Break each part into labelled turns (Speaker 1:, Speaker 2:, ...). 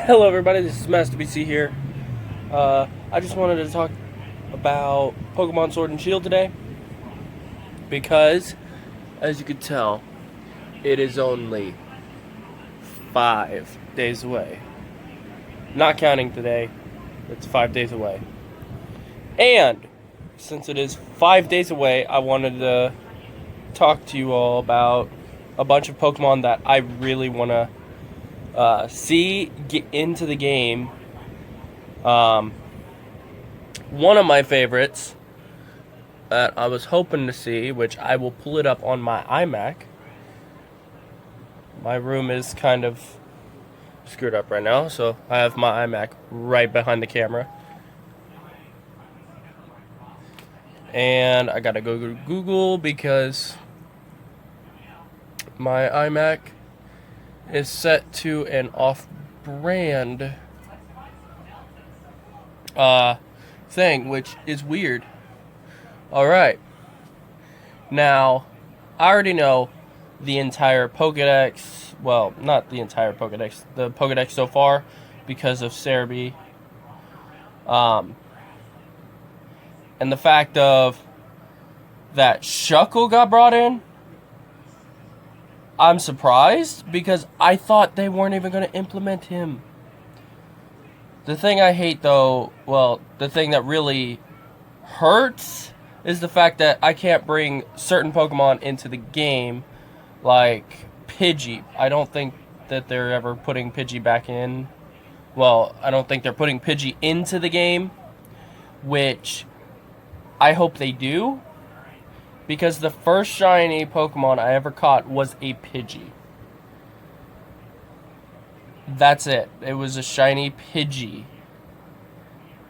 Speaker 1: Hello everybody, this is Master BC here. I just wanted to talk about Pokemon Sword and Shield today because, as you can tell, it is only 5 days away. Not counting today, it's 5 days away. And, since it is 5 days away, I wanted to talk to you all about a bunch of Pokemon that I really want to see get into the game. One of my favorites that I was hoping to see, which I will pull it up on my iMac. My room is kind of screwed up right now, so I have my iMac right behind the camera. And I gotta go to Google because my iMac is set to an off-brand thing, which is weird. Alright. Now, I already know the entire Pokedex. Well, not the entire Pokedex. The Pokedex so far because of Cerebi. And the fact of that Shuckle got brought in, I'm surprised because I thought they weren't even going to implement him. The thing I hate though, well, the thing that really hurts is the fact that I can't bring certain Pokemon into the game, like Pidgey. I don't think that they're ever putting Pidgey back in. Well, I don't think they're putting Pidgey into the game, which I hope they do. Because the first shiny Pokemon I ever caught was a Pidgey. That's it. It was a shiny Pidgey.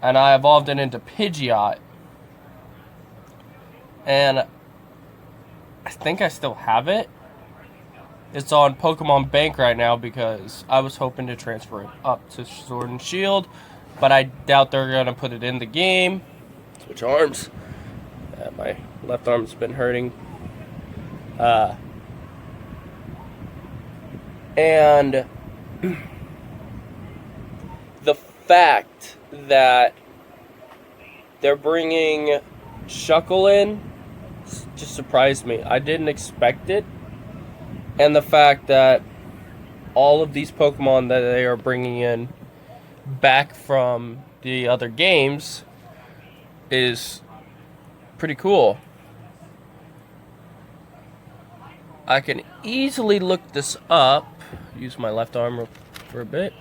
Speaker 1: And I evolved it into Pidgeot. And I think I still have it. It's on Pokemon Bank right now because I was hoping to transfer it up to Sword and Shield. But I doubt they're going to put it in the game. Switch arms. My left arm's been hurting. And the fact that they're bringing Shuckle in just surprised me. I didn't expect it. And the fact that all of these Pokemon that they are bringing in back from the other games is pretty cool. I can easily look this up. Use my left arm for a bit.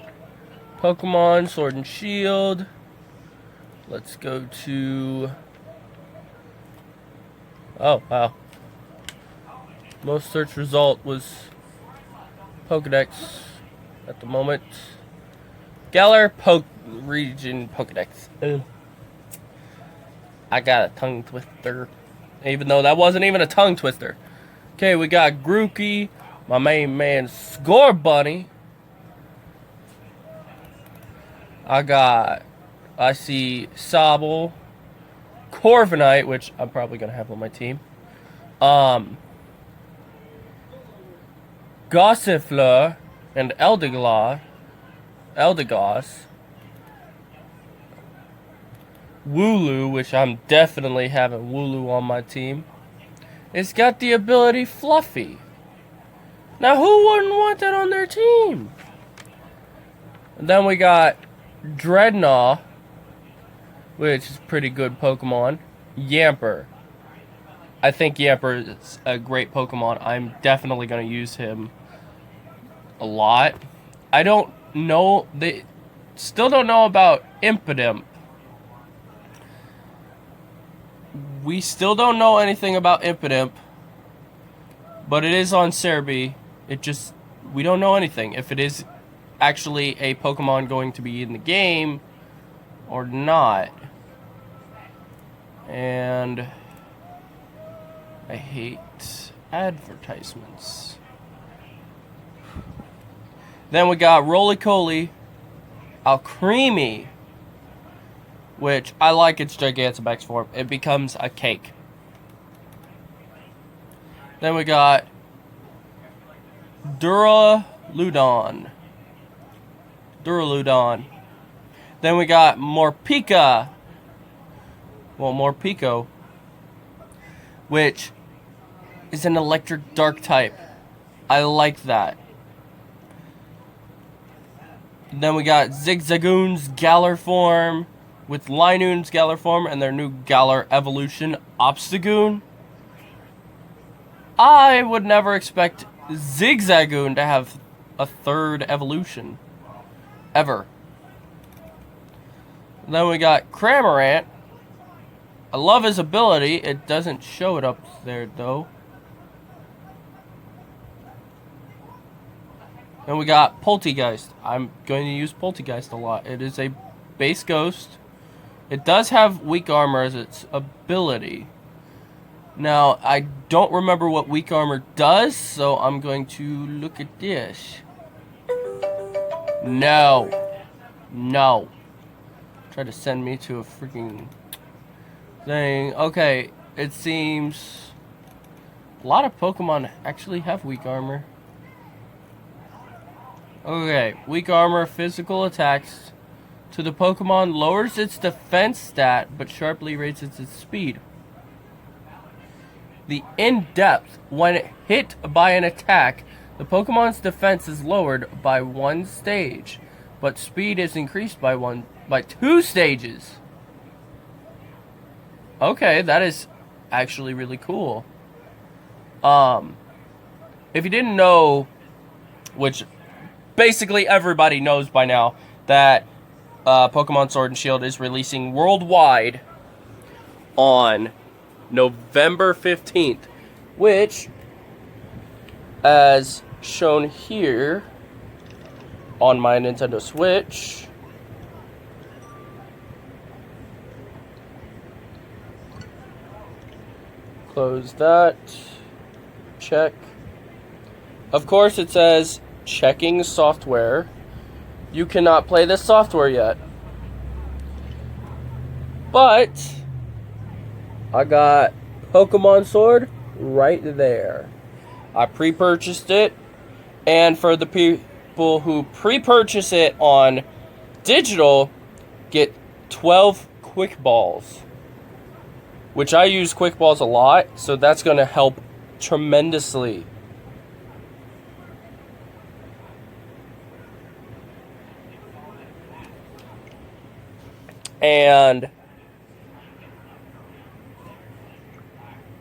Speaker 1: Pokemon Sword and Shield. Let's go to... Oh, wow. Most search result was Pokedex at the moment. Galar region Pokedex. I got a tongue twister. Even though that wasn't even a tongue twister. Okay, we got Grookey, my main man Scorbunny. I see Sobble, Corviknight, which I'm probably going to have on my team. Gossifleur and Eldegoss. Wooloo, which I'm definitely having Wooloo on my team. It's got the ability Fluffy. Now, who wouldn't want that on their team? And then we got Dreadnought, which is a pretty good Pokemon. Yamper. I think Yamper is a great Pokemon. I'm definitely going to use him a lot. I don't know. They still don't know about Impidimp. We still don't know anything about Impidimp, but it is on Cerebi. We don't know anything. If it is actually a Pokemon going to be in the game or not. And I hate advertisements. Then we got Roly-Coly, Alcremie, which I like its Gigantamax form. It becomes a cake. Then we got Duraludon. Duraludon. Then we got Morpeko, which is an electric dark type. I like that. Then we got Zigzagoon's Galar form with Linoon's Galar form and their new Galar evolution, Obstagoon. I would never expect Zigzagoon to have a third evolution. Ever. Then we got Cramorant. I love his ability. It doesn't show it up there, though. Then we got Poltegeist. I'm going to use Poltegeist a lot. It is a base ghost. It does have weak armor as its ability. Now, I don't remember what weak armor does, so I'm going to look at this. No. No. Try to send me to a freaking thing. Okay, it seems a lot of Pokemon actually have weak armor. Okay, weak armor, physical attacks to the Pokemon lowers its defense stat, but sharply raises its speed. The in-depth, when hit by an attack, the Pokemon's defense is lowered by 1 stage, but speed is increased by 2 stages. Okay, that is actually really cool. If you didn't know, which basically everybody knows by now, that Pokemon Sword and Shield is releasing worldwide on November 15th, which, as shown here on my Nintendo Switch, close that, check. Of course it says checking software. You cannot play this software yet. But I got Pokemon Sword right there. I pre-purchased it, and for the people who pre-purchase it on digital, get 12 Quick Balls, which I use Quick Balls a lot, so that's going to help tremendously. And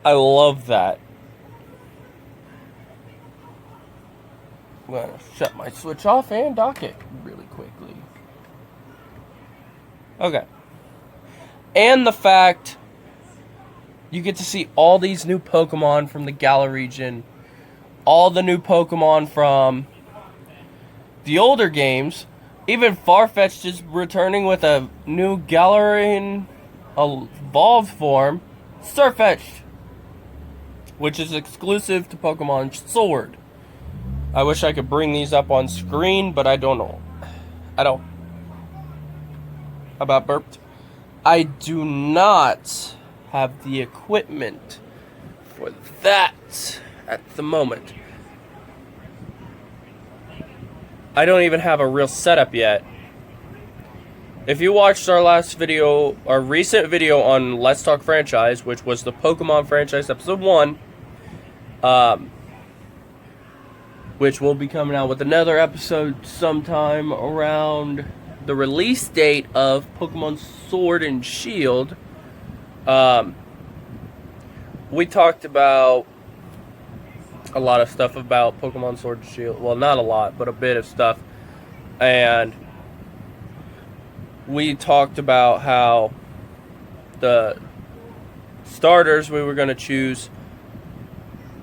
Speaker 1: I love that. I'm going to shut my Switch off and dock it really quickly. Okay. And the fact you get to see all these new Pokemon from the Galar region, all the new Pokemon from the older games. Even Farfetch'd is returning with a new Galarian evolved form, Starfetch'd, which is exclusive to Pokemon Sword. I wish I could bring these up on screen, but I don't know. About burped. I do not have the equipment for that at the moment. I don't even have a real setup yet. If you watched our last video, our recent video on Let's Talk Franchise, which was the Pokemon franchise episode 1, which will be coming out with another episode sometime around the release date of Pokemon Sword and Shield, we talked about a lot of stuff about Pokemon Sword and Shield. Well, not a lot, but a bit of stuff. And we talked about how the starters we were going to choose,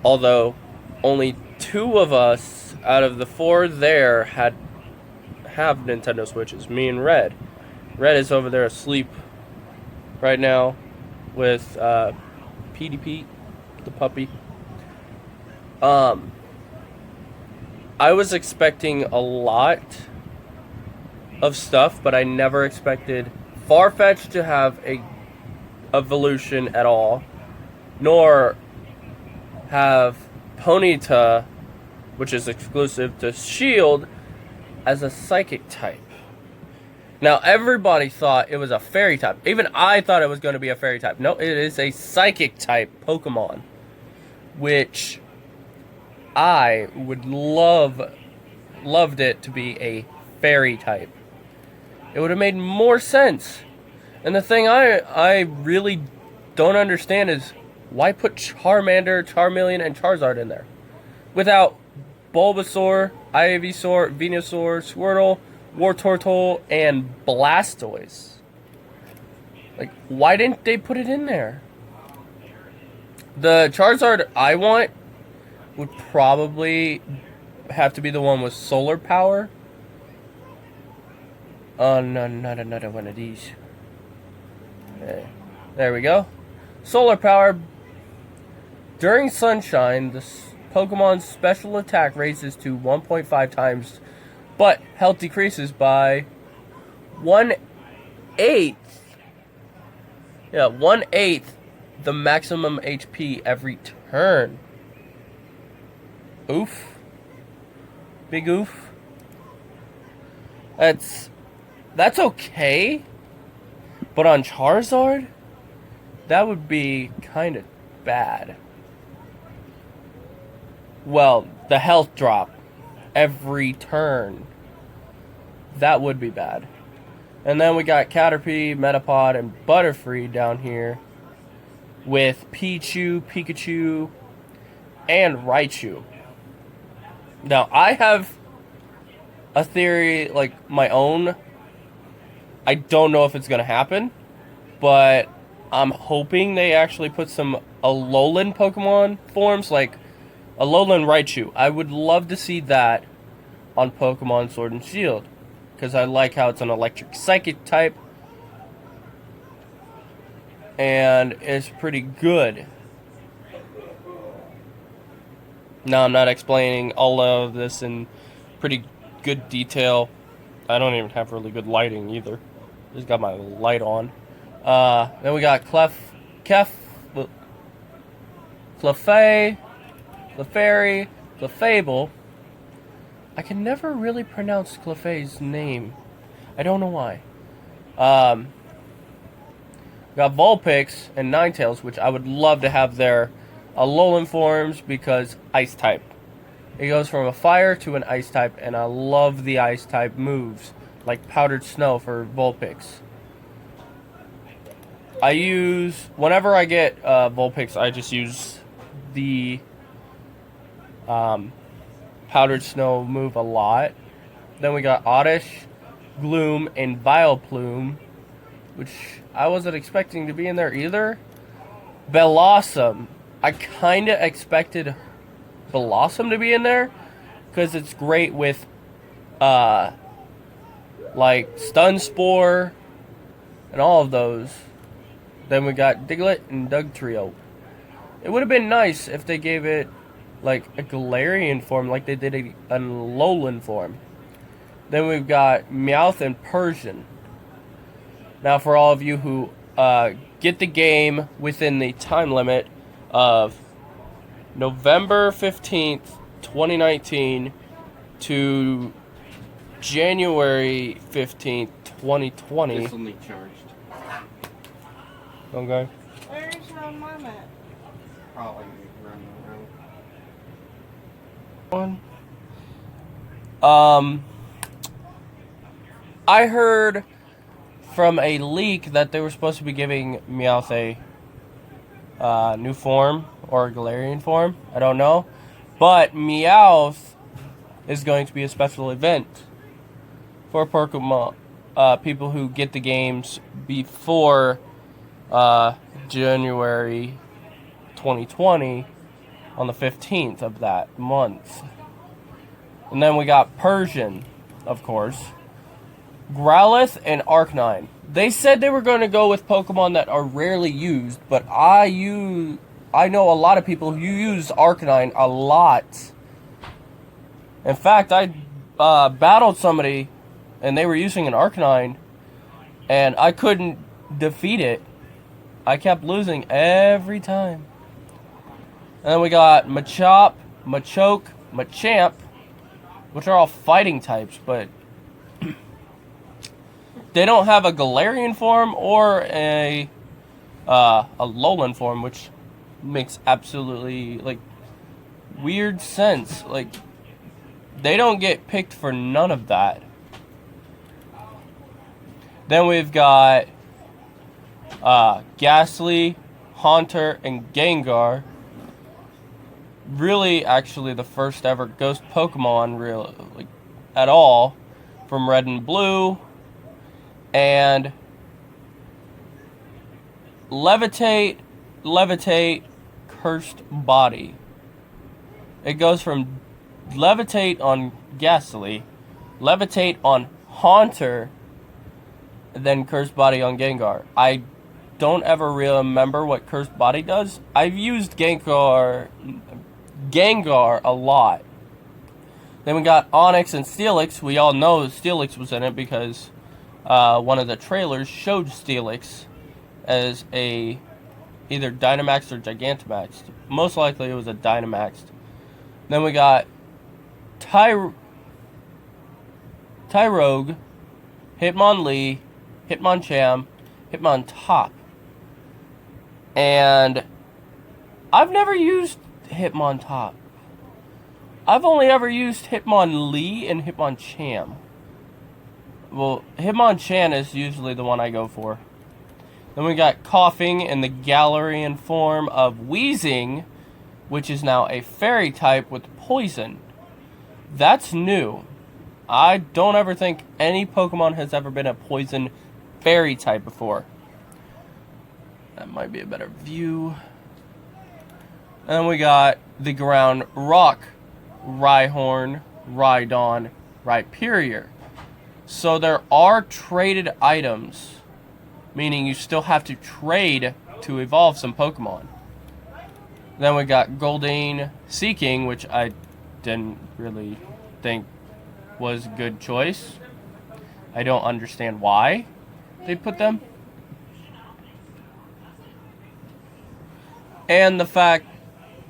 Speaker 1: although only 2 of us out of the 4 there have Nintendo Switches, me and Red. Red is over there asleep right now with PDP, the puppy. I was expecting a lot of stuff, but I never expected Farfetch'd to have a evolution at all, nor have Ponyta, which is exclusive to Shield, as a psychic type. Now, everybody thought it was a fairy type. Even I thought it was going to be a fairy type. No, it is a psychic type Pokemon. Which I would loved it to be a fairy type. It would have made more sense. And the thing I really don't understand is why put Charmander, Charmeleon, and Charizard in there without Bulbasaur, Ivysaur, Venusaur, Squirtle, Wartortle, and Blastoise. Like, why didn't they put it in there? The Charizard I want would probably have to be the one with solar power. Oh, no, not another one of these. Okay. There we go. Solar power. During sunshine, the Pokemon's special attack raises to 1.5 times, but health decreases by 1/8. Yeah, 1/8 the maximum HP every turn. Oof. Big oof. That's okay. But on Charizard, that would be kind of bad. Well, the health drop every turn. That would be bad. And then we got Caterpie, Metapod, and Butterfree down here with Pichu, Pikachu, and Raichu. Now, I have a theory, like, my own. I don't know if it's going to happen, but I'm hoping they actually put some Alolan Pokemon forms, like Alolan Raichu. I would love to see that on Pokemon Sword and Shield, because I like how it's an electric psychic type, and it's pretty good. Now, I'm not explaining all of this in pretty good detail. I don't even have really good lighting either. Just got my light on. Then we got Clefairy, Clefable. I can never really pronounce Clefairy's name. I don't know why. Got Vulpix and Ninetales, which I would love to have their Alolan forms because Ice type. It goes from a fire to an Ice type, and I love the Ice type moves, like Powdered Snow for Vulpix. Whenever I get Vulpix, I just use the Powdered Snow move a lot. Then we got Oddish, Gloom, and Vileplume, which I wasn't expecting to be in there either. Bellossom. I kind of expected Bellossom to be in there because it's great with like Stun Spore and all of those. Then we got Diglett and Dugtrio. It would have been nice if they gave it like a Galarian form, like they did a Alolan form. Then we've got Meowth and Persian. Now, for all of you who get the game within the time limit of November 15th, 2019 to January 15th, 2020.
Speaker 2: This will need charged.
Speaker 1: Okay.
Speaker 3: Where's your mom at?
Speaker 2: Probably running around.
Speaker 1: I heard from a leak that they were supposed to be giving Meowth a new form or a Galarian form. I don't know. But Meowth is going to be a special event for Pokemon people who get the games before January 2020 on the 15th of that month. And then we got Persian, of course. Growlithe and Arcanine. They said they were going to go with Pokemon that are rarely used, but I know a lot of people who use Arcanine a lot. In fact, I battled somebody and they were using an Arcanine and I couldn't defeat it. I kept losing every time. And then we got Machop, Machoke, Machamp, which are all fighting types, but they don't have a Galarian form or a Alolan form, which makes absolutely, like, weird sense. Like, they don't get picked for none of that. Then we've got Ghastly, Haunter, and Gengar. Really, actually, the first ever ghost Pokemon, like, at all, from Red and Blue. And Levitate, Cursed Body. It goes from Levitate on Ghastly, Levitate on Haunter, then Cursed Body on Gengar. I don't ever remember what Cursed Body does. I've used Gengar a lot. Then we got Onix and Steelix. We all know Steelix was in it because one of the trailers showed Steelix as a either Dynamaxed or Gigantamaxed. Most likely it was a Dynamaxed. Then we got Tyrogue, Hitmonlee, Hitmonchan, Hitmontop. And I've never used Hitmontop. I've only ever used Hitmonlee and Hitmonchan. Well, Hitmonchan is usually the one I go for. Then we got Coughing in the Galarian form of Wheezing, which is now a fairy type with poison. That's new. I don't ever think any Pokemon has ever been a poison fairy type before. That might be a better view. And then we got the ground rock, Rhyhorn, Rhydon, Rhyperior. So there are traded items, meaning you still have to trade to evolve some Pokemon. Then we got Goldeen Seeking, which I didn't really think was a good choice. I don't understand why they put them. And the fact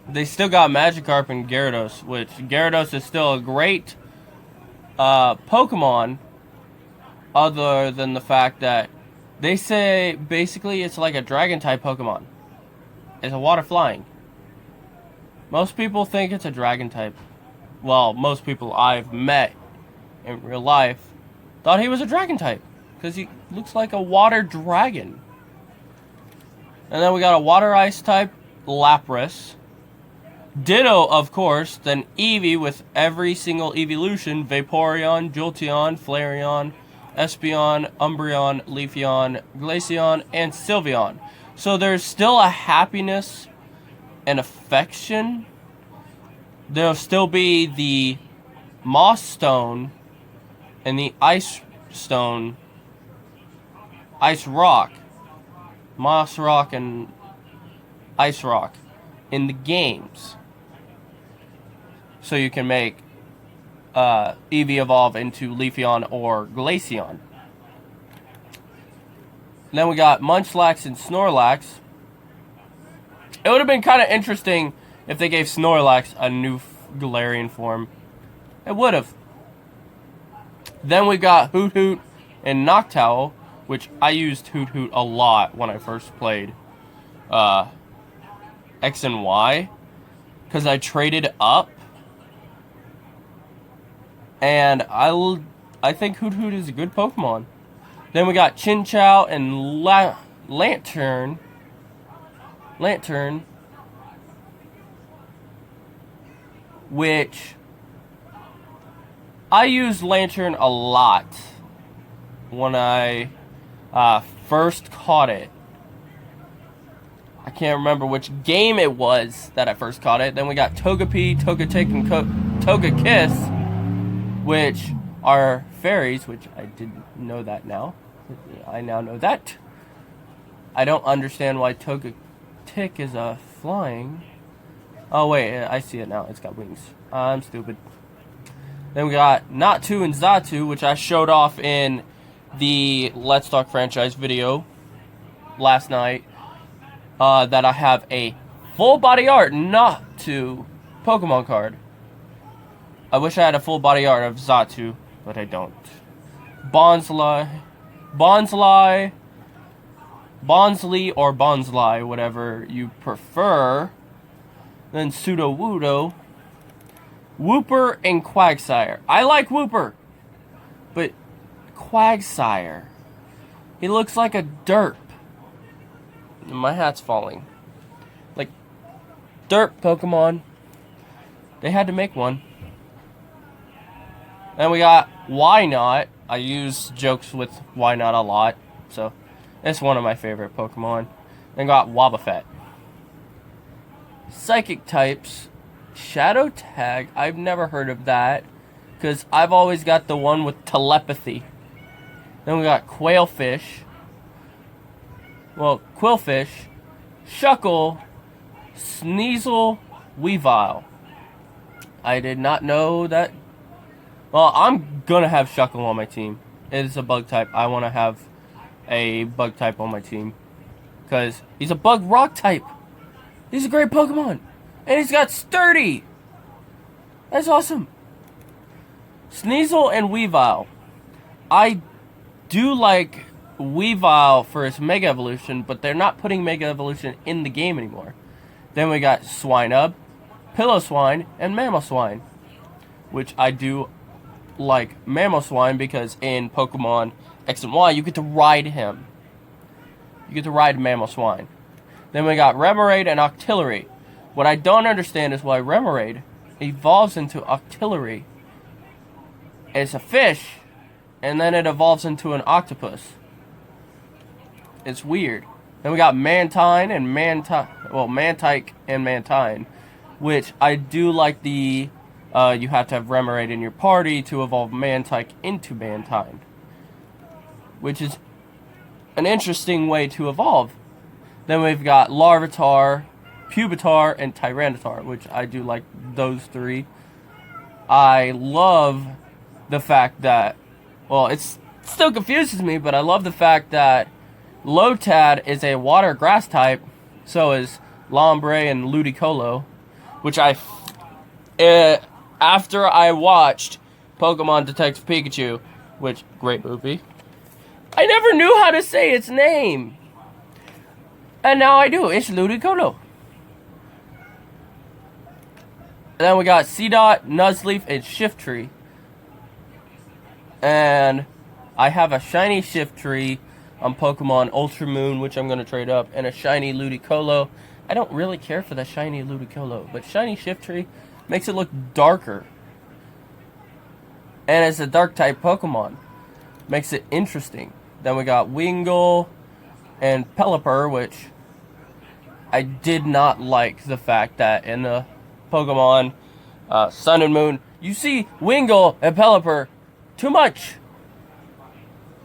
Speaker 1: they still got Magikarp and Gyarados, which Gyarados is still a great Pokemon, other than the fact that they say basically it's like a Dragon-type Pokemon. It's a water flying. Most people think it's a Dragon-type. Well, most people I've met in real life thought he was a Dragon-type because he looks like a water dragon. And then we got a Water-Ice type, Lapras. Ditto, of course, then Eevee with every single evolution: Vaporeon, Jolteon, Flareon, Espeon, Umbreon, Leafeon, Glaceon, and Sylveon. So there's still a happiness and affection. There'll still be the Moss Stone and the Ice Stone, Ice Rock, Moss Rock and Ice Rock in the games. So you can make Eevee evolve into Leafeon or Glaceon. Then we got Munchlax and Snorlax. It would have been kind of interesting if they gave Snorlax a new Galarian form. It would have. Then we got Hoot Hoot and Noctowl, which I used Hoot Hoot a lot when I first played X and Y, because I traded up. And I think Hoot Hoot is a good Pokemon. Then we got Chinchou and Lantern, which I used Lantern a lot when I first caught it. I can't remember which game it was that I first caught it. Then we got Togepi, Togetic, and Togekiss, which are fairies, which I didn't know that now. I now know that. I don't understand why Togetic is a flying. Oh wait, I see it now. It's got wings. I'm stupid. Then we got Natu and Xatu, which I showed off in the Let's Talk franchise video last night. That I have a full body art Natu Pokemon card. I wish I had a full body art of Xatu, but I don't. Bonsly, Bonsly, or Bonsly, whatever you prefer. Then Sudowoodo, Wooper, and Quagsire. I like Wooper, but Quagsire, he looks like a derp. My hat's falling. Like, derp Pokemon. They had to make one. Then we got Why Not. I use jokes with Why Not a lot, so it's one of my favorite Pokemon. Then got Wobbuffet. Psychic types. Shadow Tag. I've never heard of that, because I've always got the one with telepathy. Then we got Quillfish, Shuckle, Sneasel, Weavile. I did not know that. Well, I'm gonna have Shuckle on my team. It is a bug type. I want to have a bug type on my team, because he's a bug rock type. He's a great Pokemon, and he's got Sturdy. That's awesome. Sneasel and Weavile. I do like Weavile for its Mega Evolution, but they're not putting Mega Evolution in the game anymore. Then we got Swinub, Pillow-Swine, and Mamoswine, which I do like Mamoswine because in Pokemon X and Y, you get to ride him. You get to ride Mamoswine. Then we got Remoraid and Octillery. What I don't understand is why Remoraid evolves into Octillery. It's a fish, and then it evolves into an octopus. It's weird. Then we got Mantine and Mantike and Mantine, which I do like the, you have to have Remoraid in your party to evolve Mantike into Mantine, which is an interesting way to evolve. Then we've got Larvitar, Pupitar, and Tyranitar, which I do like those three. I love the fact that, well, it still confuses me, but I love the fact that Lotad is a water grass type, so is Lombre and Ludicolo, which after I watched Pokemon Detective Pikachu, which, great movie, I never knew how to say its name. And now I do. It's Ludicolo. And then we got Seedot, Nuzleaf, and Shiftry. And I have a shiny Shiftry on Pokemon Ultra Moon, which I'm going to trade up, and a shiny Ludicolo. I don't really care for the shiny Ludicolo, but shiny Shiftry makes it look darker. And it's a dark type Pokemon. Makes it interesting. Then we got Wingull and Pelipper, which I did not like the fact that in the Pokemon Sun and Moon, you see Wingull and Pelipper too much.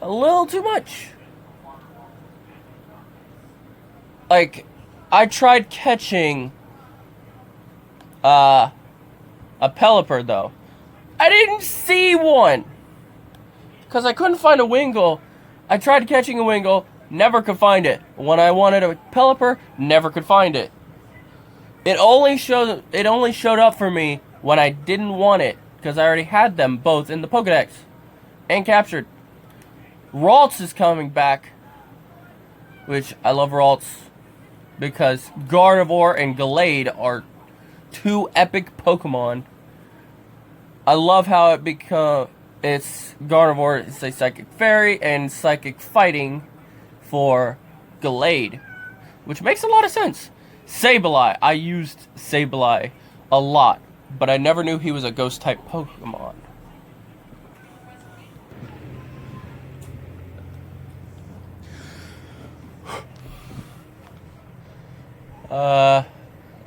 Speaker 1: A little too much. Like, I tried catching a Pelipper, though. I didn't see one, because I couldn't find a Wingull. I tried catching a Wingull, never could find it. When I wanted a Pelipper, never could find it. It only showed up for me when I didn't want it, because I already had them both in the Pokedex and captured. Ralts is coming back, which I love Ralts, because Gardevoir and Gallade are two epic Pokemon. I love how it's Gardevoir is a Psychic Fairy and Psychic Fighting for Gallade, which makes a lot of sense. Sableye, I used Sableye a lot, but I never knew he was a ghost type Pokemon.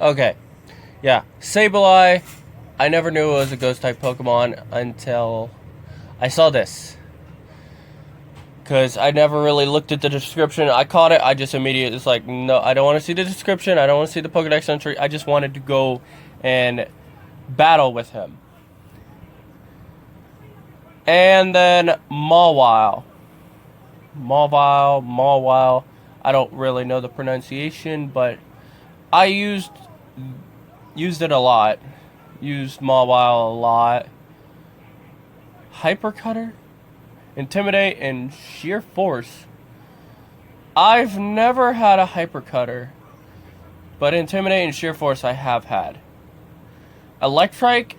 Speaker 1: Okay. Yeah, Sableye, I never knew it was a ghost type Pokemon until I saw this. Because I never really looked at the description. I caught it, I just immediately was like, no, I don't want to see the description, I don't want to see the Pokedex entry, I just wanted to go and battle with him. And then Mawile, I don't really know the pronunciation, but I used it a lot. Used Mawile a lot. Hypercutter? Intimidate, and Sheer Force. I've never had a Hypercutter, but Intimidate and Sheer Force I have had. Electrike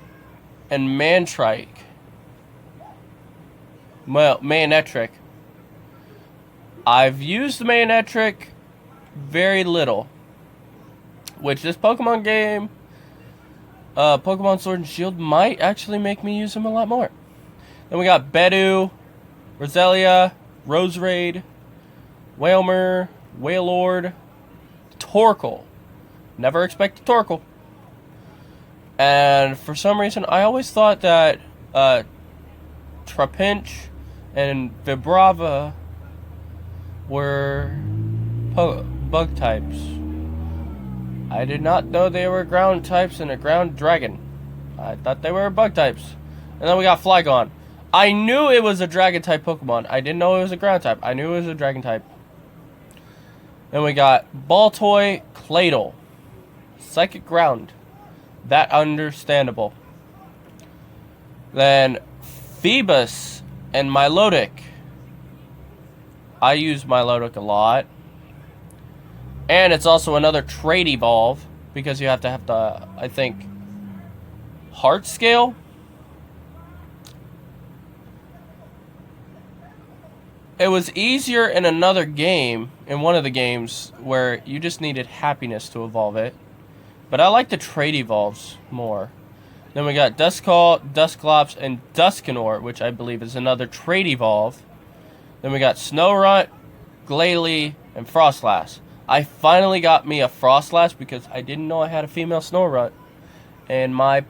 Speaker 1: and Mantrike. Well, Manectric. I've used the Manectric very little, which this Pokemon game, Pokemon Sword and Shield, might actually make me use him a lot more. Then we got Bedu, Roselia, Roserade, Wailmer, Wailord, Torkoal. Never expected Torkoal. And for some reason, I always thought that Trapinch and Vibrava were bug types. I did not know they were ground types in a ground dragon. I thought they were bug types. And then we got Flygon. I knew it was a dragon type Pokemon. I didn't know it was a ground type. I knew it was a dragon type. Then we got Baltoy, Claydol. Psychic ground. That understandable. Then Phoebus and Milotic. I use Milotic a lot. And it's also another trait evolve, because you have to have the, I think, heart scale. It was easier in another game, in one of the games, where you just needed happiness to evolve it. But I like the trait evolves more. Then we got Duskull, Dusclops, and Duscanor, which I believe is another trait evolve. Then we got Snorunt, Glalie, and Frostlass. I finally got me a Frostlass because I didn't know I had a female Snorunt in my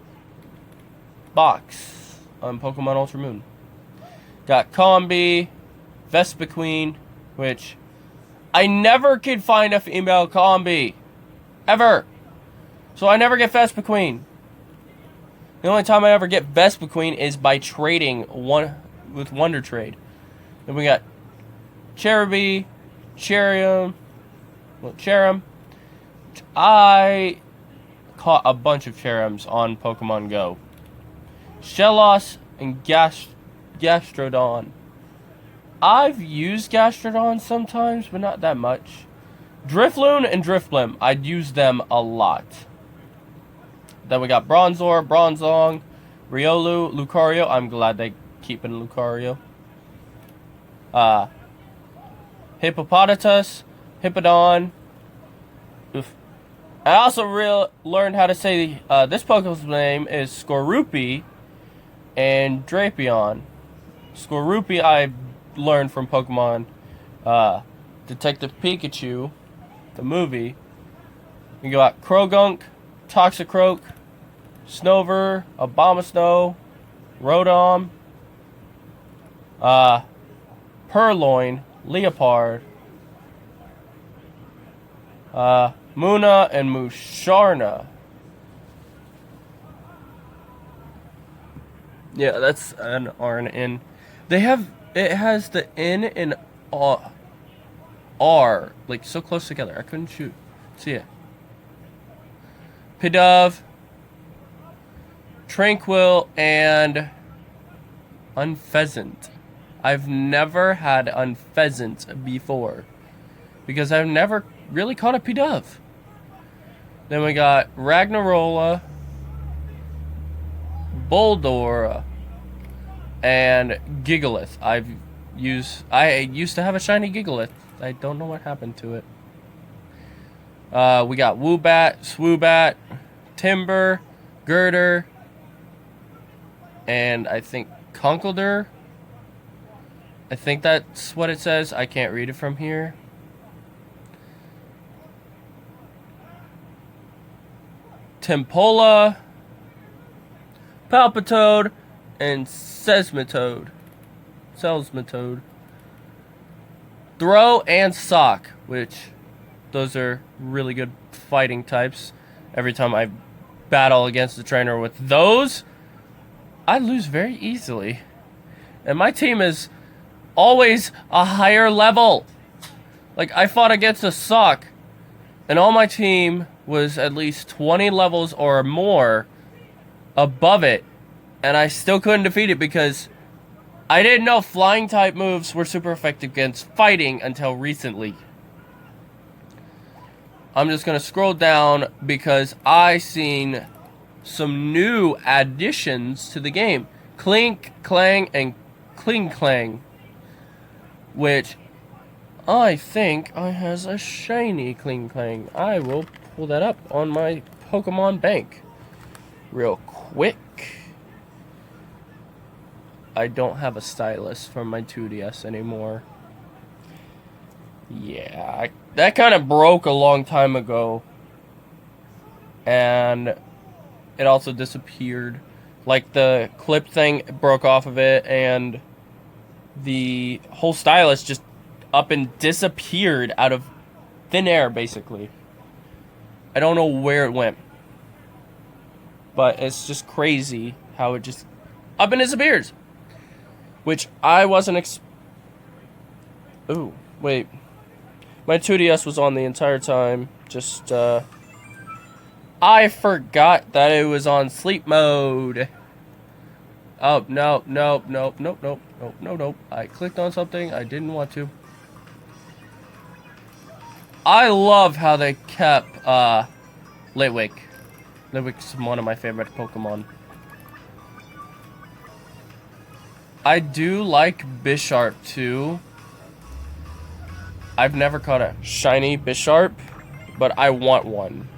Speaker 1: box on Pokemon Ultra Moon. Got Combee, Vespiquen, which I never could find a female Combee. Ever. So I never get Vespiquen. The only time I ever get Vespiquen is by trading one with Wonder Trade. Then we got Cherubi, Cherrim. I caught a bunch of Cherrims on Pokemon Go. Shellos and Gastrodon. I've used Gastrodon sometimes, but not that much. Drifloon and Drifblim. I'd use them a lot. Then we got Bronzor, Bronzong, Riolu, Lucario. I'm glad they keep in Lucario. Hippopotamus, Hippodon. Oof. I also learned how to say this Pokemon's name is Skorupi and Drapion. Skorupi I learned from Pokemon Detective Pikachu, the movie. We got Krogunk, Toxicroak, Snover, Abomasnow, Rotom, Purloin, Leopard, Muna, and Musharna. Yeah, that's an R and N. It has the N and R, like, so close together. I couldn't see it. Pidove, Tranquil, and Unpheasant. I've never had Unpheasant before, because I've never really caught a Pidove. Then we got Ragnarola, Boldora, and Gigalith. I used to have a shiny Gigalith. I don't know what happened to it. We got Woobat, Swoobat, Timber, Girder, and I think Conkeldurr. I think that's what it says. I can't read it from here. Tempola, Palpitoad, and Seismitoad. Throw and Sock, which those are really good fighting types. Every time I battle against the trainer with those, I lose very easily. And my team is always a higher level. Like, I fought against a Sock, and all my team was at least 20 levels or more above it, and I still couldn't defeat it because I didn't know flying type moves were super effective against fighting until recently. I'm just gonna scroll down because I seen some new additions to the game. Clink, Clang, and Kling Clang. Which I think I has a shiny Kling Clang. I will pull that up on my Pokemon bank real quick. I don't have a stylus for my 2DS anymore. Yeah, that kind of broke a long time ago. And it also disappeared. Like the clip thing broke off of it, and the whole stylus just up and disappeared out of thin air, basically. I don't know where it went. But it's just crazy how it just up and disappears. Which I wasn't Ooh, wait. My 2DS was on the entire time. Just, I forgot that it was on sleep mode. Oh, no. I clicked on something I didn't want to. I love how they kept, Litwick. Litwick's one of my favorite Pokemon. I do like Bisharp, too. I've never caught a shiny Bisharp, but I want one.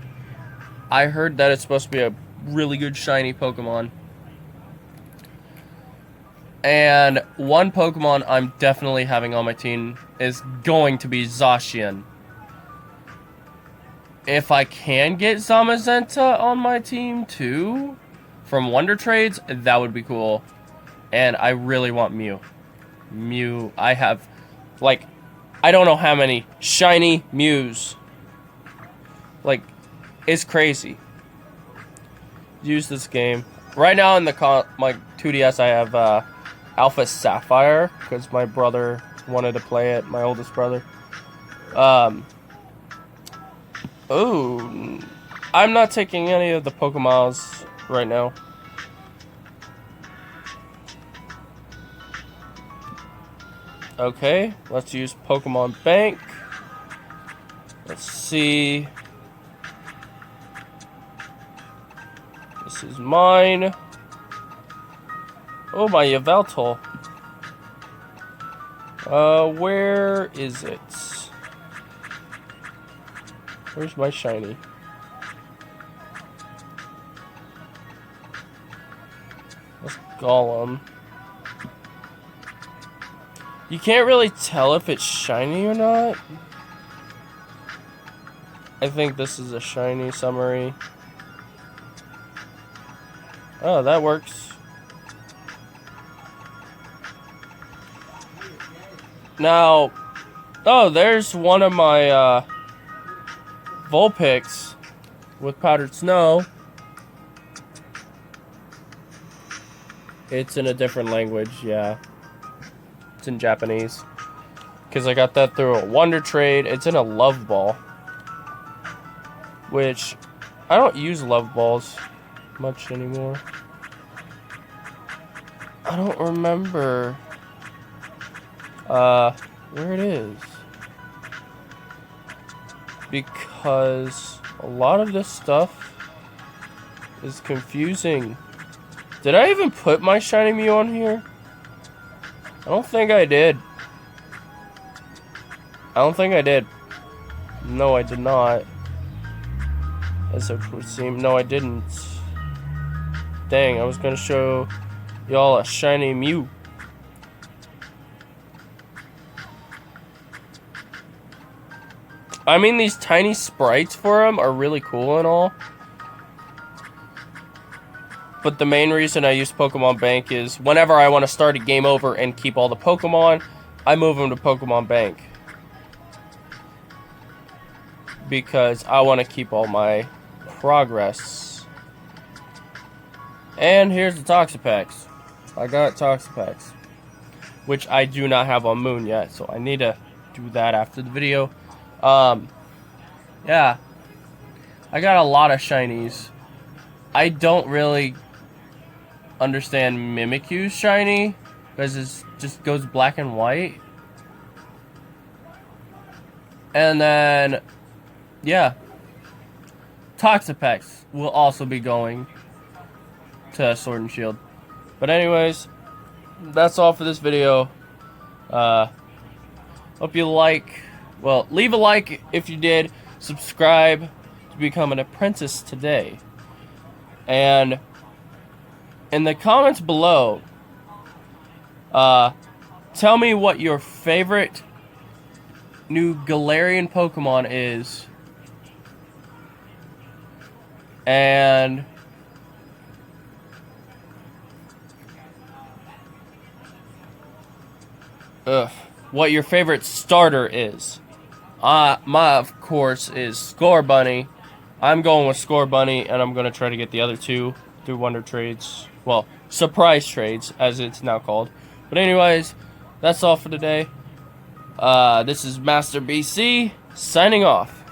Speaker 1: I heard that it's supposed to be a really good shiny Pokemon. And one Pokemon I'm definitely having on my team is going to be Zacian. If I can get Zamazenta on my team too, from Wonder Trades, that would be cool. And I really want Mew. Mew, I have, like, I don't know how many shiny Mews. Like, it's crazy. Use this game. Right now in my 2DS I have Alpha Sapphire, because my brother wanted to play it, my oldest brother. Oh, I'm not taking any of the Pokémons right now. Okay, let's use Pokemon Bank. Let's see. This is mine. Oh, my Yveltal. Where is it? Where's my shiny? That's Golem. You can't really tell if it's shiny or not. I think this is a shiny summary. Oh, that works. Now, oh, there's one of my Vulpix with powdered snow. It's in a different language, yeah. It's in Japanese. Because I got that through a Wonder Trade. It's in a Love Ball. Which, I don't use Love Balls much anymore. I don't remember where it is. Because a lot of this stuff is confusing. Did I even put my shiny Mew on here? I don't think I did. No, I did not. As it would seem. No, I didn't. Dang, I was gonna show y'all a shiny Mew. I mean, these tiny sprites for him are really cool and all. But the main reason I use Pokemon Bank is whenever I want to start a game over and keep all the Pokemon, I move them to Pokemon Bank. Because I want to keep all my progress. And here's the Toxapex. I got Toxapex. Which I do not have on Moon yet, so I need to do that after the video. Yeah. I got a lot of shinies. I don't really understand Mimikyu's shiny. because it just goes black and white. And then, yeah, Toxapex will also be going to Sword and Shield. But anyways, that's all for this video. Hope you like. Well, leave a like if you did. Subscribe to become an apprentice today. And in the comments below, tell me what your favorite new Galarian Pokemon is. And what your favorite starter is. My, of course, is Scorbunny. I'm going with Scorbunny, and I'm going to try to get the other two through Wonder Trades. Well, surprise trades, as it's now called. But anyways, that's all for today. This is Master BC, signing off.